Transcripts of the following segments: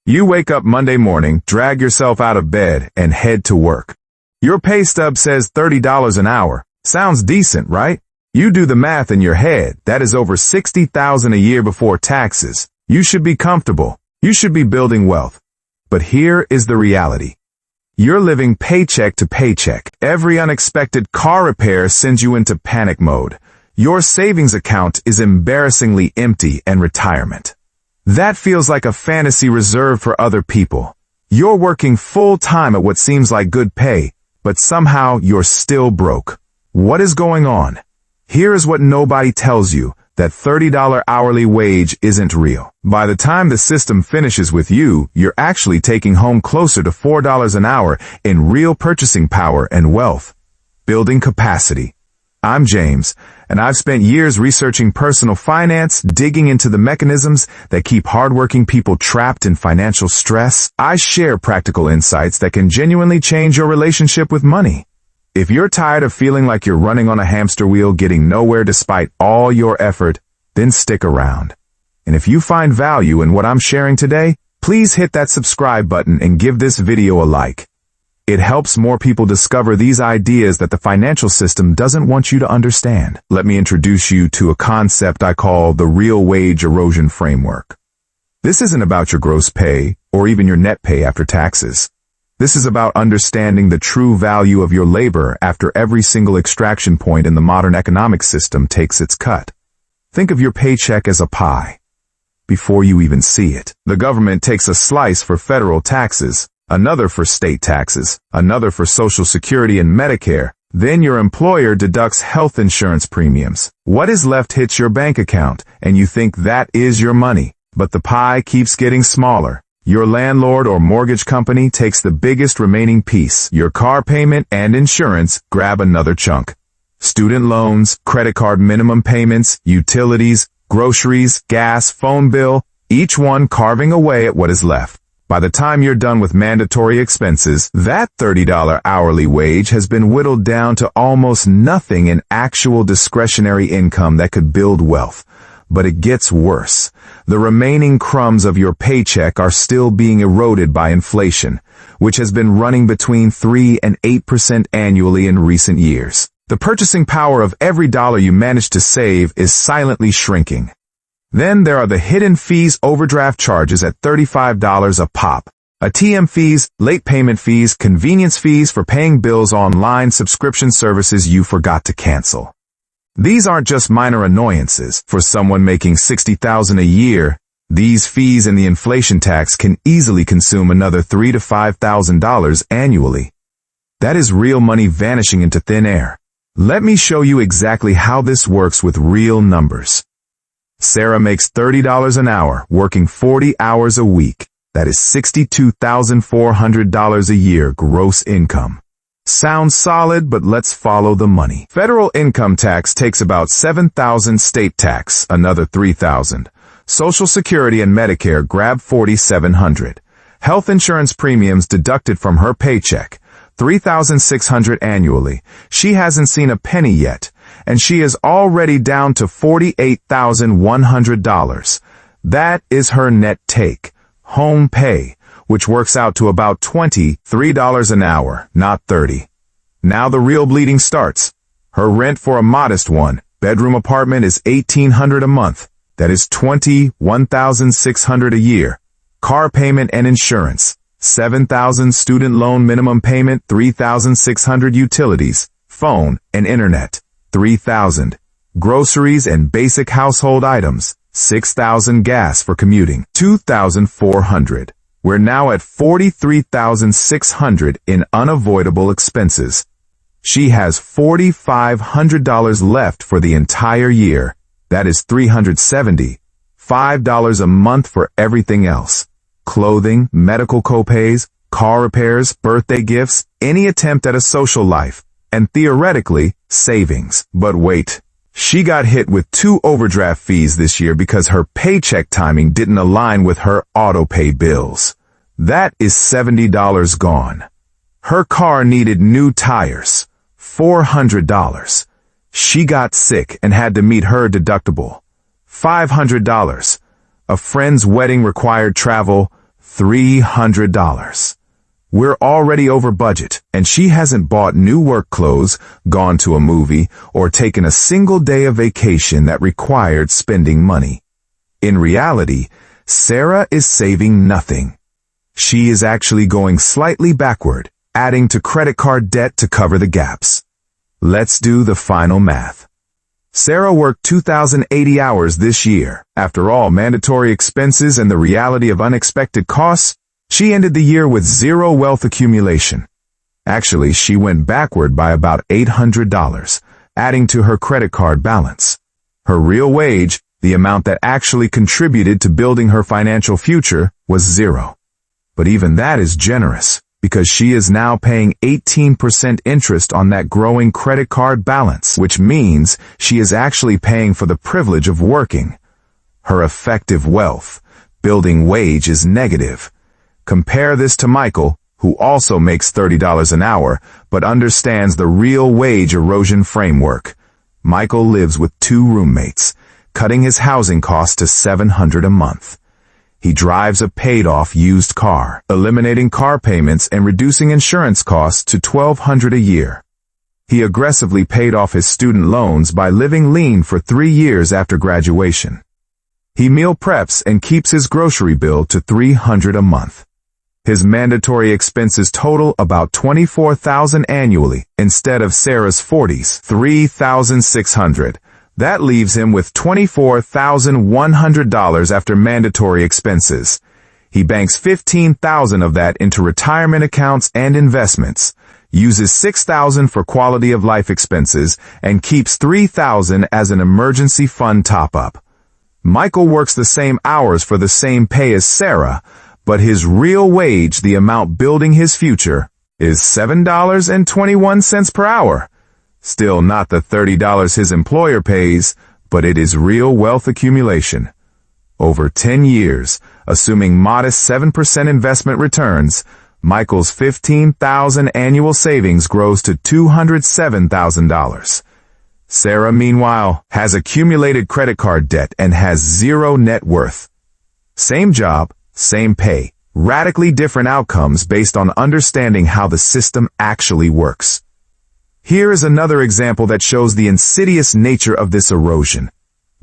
You wake up Monday morning, drag yourself out of bed, and head to work. Your pay stub says $30 an hour. Sounds decent, right? You do the math in your head. That is over $60,000 a year before taxes. You should be comfortable. You should be building wealth. But here is the reality. You're living paycheck to paycheck. Every unexpected car repair sends you into panic mode. Your savings account is embarrassingly empty and retirement. That feels like a fantasy reserved for other people. You're working full-time at what seems like good pay, but somehow you're still broke. What is going on? Here is what nobody tells you, that $30 hourly wage isn't real. By the time the system finishes with you, you're actually taking home closer to $4 an hour in real purchasing power and wealth. Building capacity. I'm James, and I've spent years researching personal finance, digging into the mechanisms that keep hardworking people trapped in financial stress. I share practical insights that can genuinely change your relationship with money. If you're tired of feeling like you're running on a hamster wheel getting nowhere despite all your effort, then stick around. And if you find value in what I'm sharing today, please hit that subscribe button and give this video a like. It helps more people discover these ideas that the financial system doesn't want you to understand. Let me introduce you to a concept I call the real wage erosion framework. This isn't about your gross pay or even your net pay after taxes. This is about understanding the true value of your labor after every single extraction point in the modern economic system takes its cut. Think of your paycheck as a pie. Before you even see it, the government takes a slice for federal taxes, another for state taxes, another for Social Security and Medicare. Then your employer deducts health insurance premiums. What is left hits your bank account, and you think that is your money. But the pie keeps getting smaller. Your landlord or mortgage company takes the biggest remaining piece. Your car payment and insurance grab another chunk. Student loans, credit card minimum payments, utilities, groceries, gas, phone bill, each one carving away at what is left. By the time you're done with mandatory expenses, that $30 hourly wage has been whittled down to almost nothing in actual discretionary income that could build wealth. But it gets worse. The remaining crumbs of your paycheck are still being eroded by inflation, which has been running between 3 and 8% annually in recent years. The purchasing power of every dollar you manage to save is silently shrinking. Then there are the hidden fees, overdraft charges at $35 a pop, ATM fees, late payment fees, convenience fees for paying bills online, subscription services you forgot to cancel. These aren't just minor annoyances. For someone making $60,000 a year, these fees and the inflation tax can easily consume another $3,000 to $5,000 annually. That is real money vanishing into thin air. Let me show you exactly how this works with real numbers. Sarah makes $30 an hour, working 40 hours a week. That is $62,400 a year gross income. Sounds solid, but let's follow the money. Federal income tax takes about $7,000, state tax, another $3,000. Social Security and Medicare grab $4,700. Health insurance premiums deducted from her paycheck, $3,600 annually. She hasn't seen a penny yet, and she is already down to $48,100. That is her net take, home pay, which works out to about $23 an hour, not $30. Now the real bleeding starts. Her rent for a modest one-bedroom apartment is $1,800 a month. That is $21,600 a year. Car payment and insurance, $7,000. Student loan minimum payment, $3,600. Utilities, phone and internet, $3,000. Groceries and basic household items, $6,000. Gas for commuting, $2,400. We're now at $43,600 in unavoidable expenses. She has $4,500 left for the entire year. That is $375 a month for everything else. Clothing, medical copays, car repairs, birthday gifts, any attempt at a social life, and theoretically, savings. But wait. She got hit with 2 overdraft fees this year because her paycheck timing didn't align with her auto-pay bills. That is $70 gone. Her car needed new tires, $400. She got sick and had to meet her deductible, $500. A friend's wedding required travel, $300. We're already over budget, and she hasn't bought new work clothes, gone to a movie, or taken a single day of vacation that required spending money. In reality, Sarah is saving nothing. She is actually going slightly backward, adding to credit card debt to cover the gaps. Let's do the final math. Sarah worked 2,080 hours this year. After all mandatory expenses and the reality of unexpected costs, she ended the year with zero wealth accumulation. Actually, she went backward by about $800, adding to her credit card balance. Her real wage, the amount that actually contributed to building her financial future, was zero. But even that is generous, because she is now paying 18% interest on that growing credit card balance, which means she is actually paying for the privilege of working. Her effective wealth, building wage, is negative. Compare this to Michael, who also makes $30 an hour, but understands the real wage erosion framework. Michael lives with 2 roommates, cutting his housing costs to $700 a month. He drives a paid-off used car, eliminating car payments and reducing insurance costs to $1,200 a year. He aggressively paid off his student loans by living lean for 3 years after graduation. He meal preps and keeps his grocery bill to $300 a month. His mandatory expenses total about $24,000 annually instead of Sarah's $3,600. That leaves him with $24,100 after mandatory expenses. He banks $15,000 of that into retirement accounts and investments, uses $6,000 for quality of life expenses, and keeps $3,000 as an emergency fund top-up. Michael works the same hours for the same pay as Sarah, but his real wage, the amount building his future, is $7.21 per hour. Still not the $30 his employer pays, but it is real wealth accumulation. Over 10 years, assuming modest 7% investment returns, Michael's $15,000 annual savings grows to $207,000. Sarah, meanwhile, has accumulated credit card debt and has zero net worth. Same job, same pay, radically different outcomes based on understanding how the system actually works. Here is another example that shows the insidious nature of this erosion.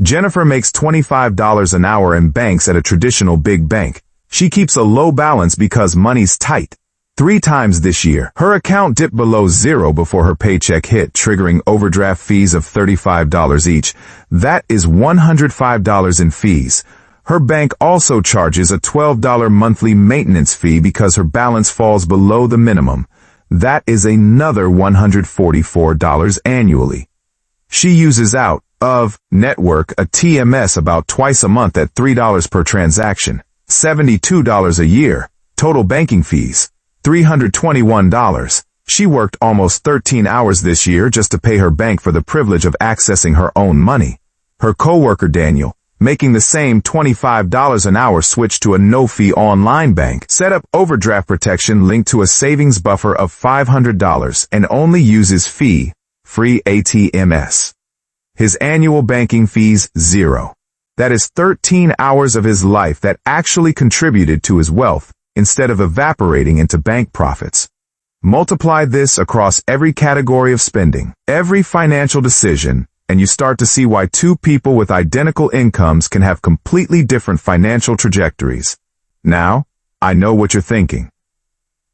Jennifer makes $25 an hour and banks at a traditional big bank. She keeps a low balance because money's tight. 3 times this year, her account dipped below zero before her paycheck hit, triggering overdraft fees of $35 each. That is $105 in fees. Her bank also charges a $12 monthly maintenance fee because her balance falls below the minimum. That is another $144 annually. She uses out of network a TMS about twice a month at $3 per transaction, $72 a year. Total banking fees, $321. She worked almost 13 hours this year just to pay her bank for the privilege of accessing her own money. Her coworker Daniel, making the same $25 an hour, switched to a no-fee online bank, set up overdraft protection linked to a savings buffer of $500, and only uses fee-free ATMs. His annual banking fees, zero. That is 13 hours of his life that actually contributed to his wealth instead of evaporating into bank profits. Multiply this across every category of spending, every financial decision, and you start to see why 2 people with identical incomes can have completely different financial trajectories. Now, I know what you're thinking.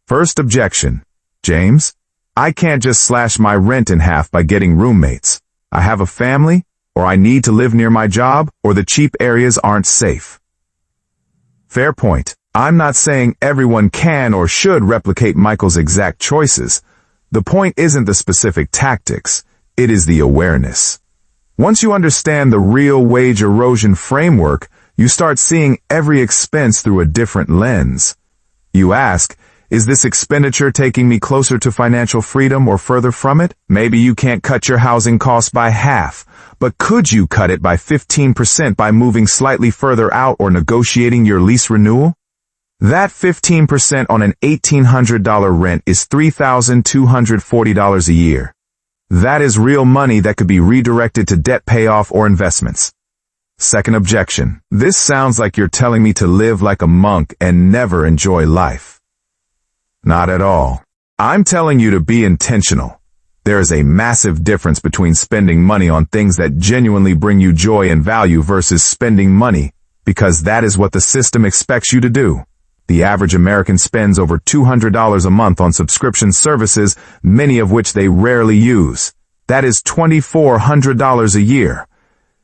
First objection. James, I can't just slash my rent in half by getting roommates. I have a family, or I need to live near my job, or the cheap areas aren't safe. Fair point. I'm not saying everyone can or should replicate Michael's exact choices. The point isn't the specific tactics, it is the awareness. Once you understand the real wage erosion framework, you start seeing every expense through a different lens. You ask, is this expenditure taking me closer to financial freedom or further from it? Maybe you can't cut your housing costs by half, but could you cut it by 15% by moving slightly further out or negotiating your lease renewal? That 15% on an $1,800 rent is $3,240 a year. That is real money that could be redirected to debt payoff or investments. Second objection. This sounds like you're telling me to live like a monk and never enjoy life. Not at all. I'm telling you to be intentional. There is a massive difference between spending money on things that genuinely bring you joy and value versus spending money because that is what the system expects you to do. The average American spends over $200 a month on subscription services, many of which they rarely use. That is $2,400 a year.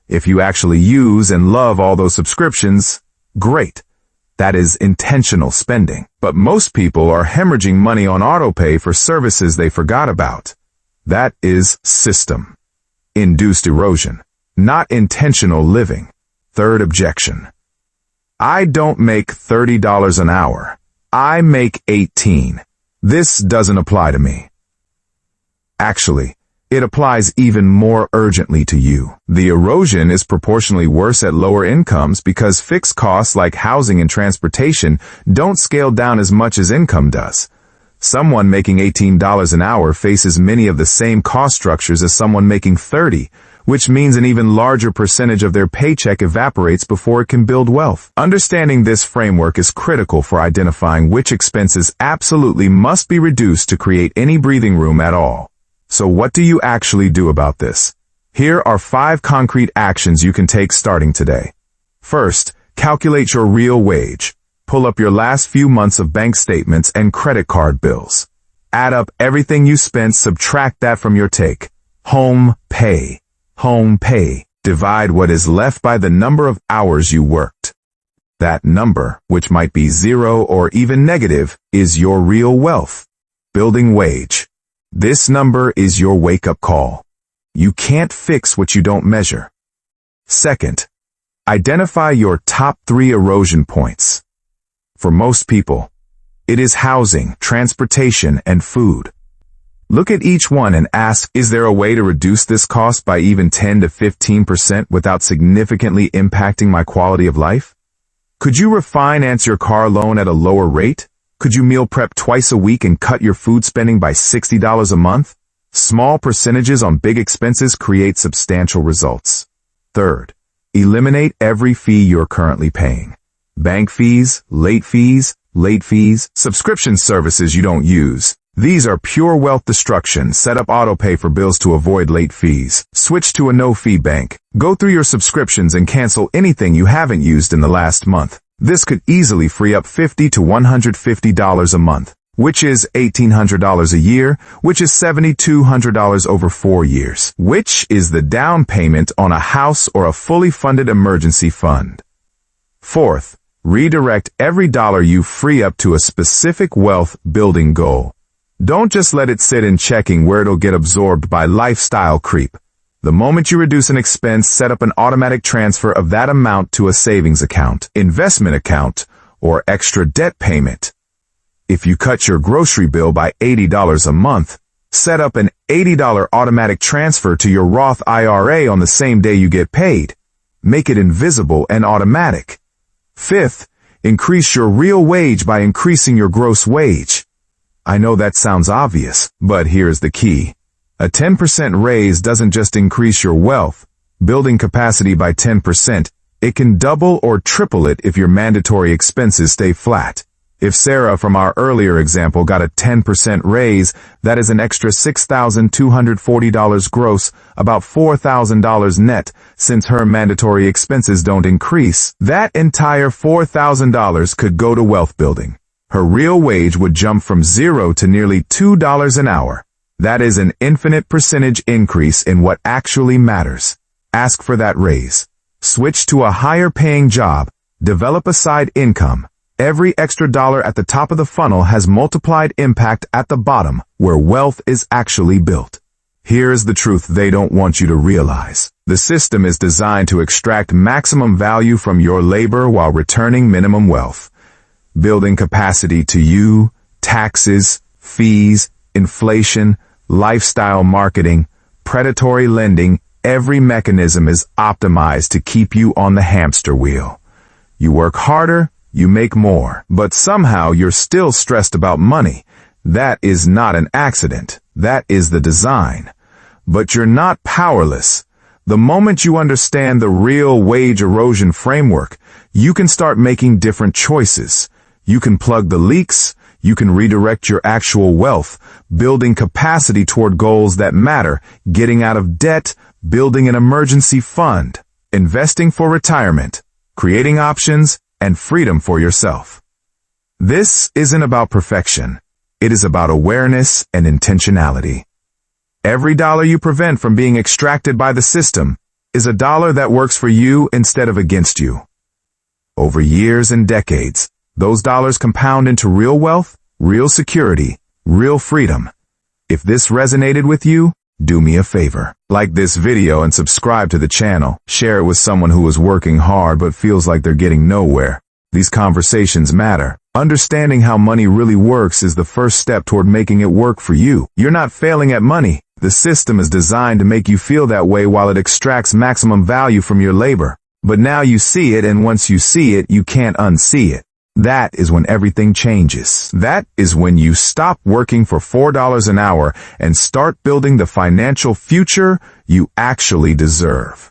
If you actually use and love all those subscriptions, great. That is intentional spending. But most people are hemorrhaging money on autopay for services they forgot about. That is system-induced erosion, not intentional living. Third objection. I don't make $30 an hour. I make $18. This doesn't apply to me. Actually, it applies even more urgently to you. The erosion is proportionally worse at lower incomes because fixed costs like housing and transportation don't scale down as much as income does. Someone making $18 an hour faces many of the same cost structures as someone making $30, which means an even larger percentage of their paycheck evaporates before it can build wealth. Understanding this framework is critical for identifying which expenses absolutely must be reduced to create any breathing room at all. So what do you actually do about this? Here are 5 concrete actions you can take starting today. First, calculate your real wage. Pull up your last few months of bank statements and credit card bills. Add up everything you spent, subtract that from your take. Home pay. Home pay. Divide what is left by the number of hours you worked. That number, which might be 0 or even negative, is your real wealth. Building wage. This number is your wake-up call. You can't fix what you don't measure. Second, identify your top 3 erosion points. For most people, it is housing, transportation, and food. Look at each one and ask, is there a way to reduce this cost by even 10 to 15% without significantly impacting my quality of life? Could you refinance your car loan at a lower rate? Could you meal prep twice a week and cut your food spending by $60 a month? Small percentages on big expenses create substantial results. Third, eliminate every fee you're currently paying. Bank fees, late fees, subscription services you don't use. These are pure wealth destruction. Set up autopay for bills to avoid late fees. Switch to a no-fee bank. Go through your subscriptions and cancel anything you haven't used in the last month. This could easily free up $50 to $150 a month, which is $1,800 a year, which is $7,200 over 4 years, which is the down payment on a house or a fully funded emergency fund. Fourth, redirect every dollar you free up to a specific wealth-building goal. Don't just let it sit in checking where it'll get absorbed by lifestyle creep. The moment you reduce an expense, set up an automatic transfer of that amount to a savings account, investment account, or extra debt payment. If you cut your grocery bill by $80 a month, set up an $80 automatic transfer to your Roth IRA on the same day you get paid. Make it invisible and automatic. Fifth, increase your real wage by increasing your gross wage. I know that sounds obvious, but here's the key. A 10% raise doesn't just increase your wealth, building capacity by 10%, it can double or triple it if your mandatory expenses stay flat. If Sarah from our earlier example got a 10% raise, that is an extra $6,240 gross, about $4,000 net, since her mandatory expenses don't increase. That entire $4,000 could go to wealth building. Her real wage would jump from 0 to nearly $2 an hour. That is an infinite percentage increase in what actually matters. Ask for that raise. Switch to a higher paying job. Develop a side income. Every extra dollar at the top of the funnel has multiplied impact at the bottom, where wealth is actually built. Here's the truth they don't want you to realize. The system is designed to extract maximum value from your labor while returning minimum wealth. Building capacity to you, taxes, fees, inflation, lifestyle marketing, predatory lending, every mechanism is optimized to keep you on the hamster wheel. You work harder, you make more, but somehow you're still stressed about money. That is not an accident. That is the design. But you're not powerless. The moment you understand the real wage erosion framework, you can start making different choices. You can plug the leaks, you can redirect your actual wealth, building capacity toward goals that matter, getting out of debt, building an emergency fund, investing for retirement, creating options, and freedom for yourself. This isn't about perfection. It is about awareness and intentionality. Every dollar you prevent from being extracted by the system is a dollar that works for you instead of against you. Over years and decades, those dollars compound into real wealth, real security, real freedom. If this resonated with you, do me a favor. Like this video and subscribe to the channel. Share it with someone who is working hard but feels like they're getting nowhere. These conversations matter. Understanding how money really works is the first step toward making it work for you. You're not failing at money. The system is designed to make you feel that way while it extracts maximum value from your labor. But now you see it, and once you see it, you can't unsee it. That is when everything changes. That is when you stop working for $4 an hour and start building the financial future you actually deserve.